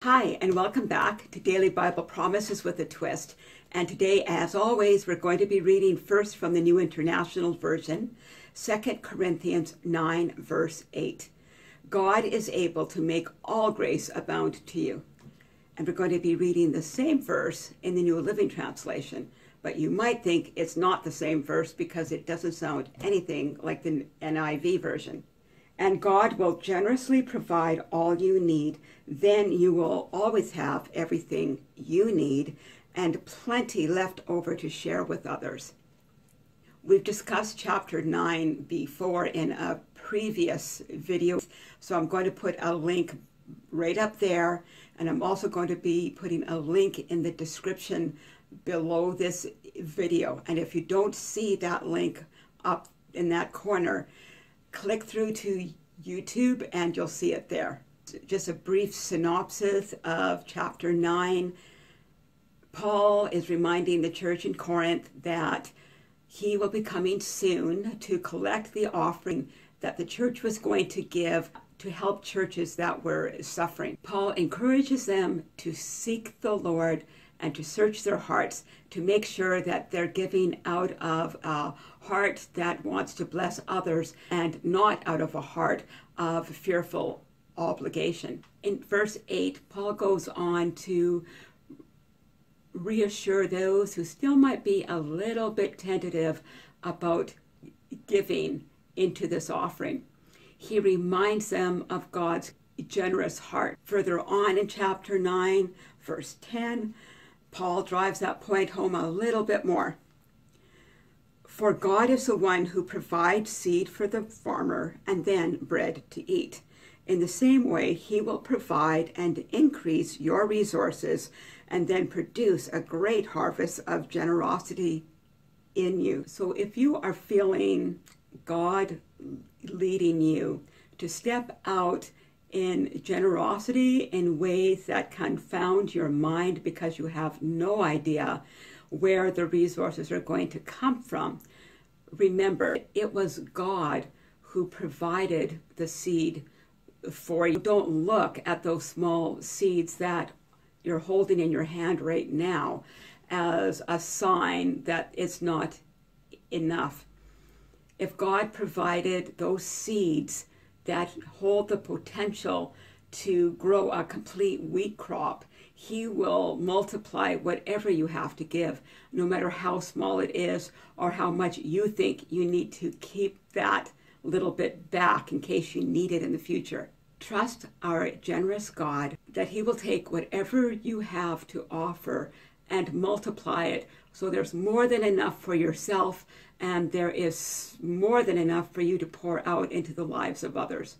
Hi, and welcome back to Daily Bible Promises with a Twist. And today, as always, we're going to be reading first from the New International Version, 2 Corinthians 9, verse 8. God is able to make all grace abound to you. And we're going to be reading the same verse in the New Living Translation. But you might think it's not the same verse because it doesn't sound anything like the NIV version. And God will generously provide all you need. Then you will always have everything you need and plenty left over to share with others. We've discussed chapter 9 before in a previous video, so I'm going to put a link right up there, and I'm also going to be putting a link in the description below this video. And if you don't see that link up in that corner, click through to YouTube and you'll see it there. Just a brief synopsis of chapter 9. Paul is reminding the church in Corinth that he will be coming soon to collect the offering that the church was going to give to help churches that were suffering. Paul encourages them to seek the Lord and to search their hearts to make sure that they're giving out of a heart that wants to bless others and not out of a heart of fearful obligation. In verse 8, Paul goes on to reassure those who still might be a little bit tentative about giving into this offering. He reminds them of God's generous heart. Further on in chapter 9, verse 10, Paul drives that point home a little bit more. For God is the one who provides seed for the farmer and then bread to eat. In the same way, he will provide and increase your resources and then produce a great harvest of generosity in you. So if you are feeling God leading you to step out in generosity in ways that confound your mind because you have no idea where the resources are going to come from, remember, it was God who provided the seed for you. Don't look at those small seeds that you're holding in your hand right now as a sign that it's not enough. If God provided those seeds that hold the potential to grow a complete wheat crop, he will multiply whatever you have to give, no matter how small it is or how much you think you need to keep that little bit back in case you need it in the future. Trust our generous God that he will take whatever you have to offer and multiply it so there's more than enough for yourself and there is more than enough for you to pour out into the lives of others.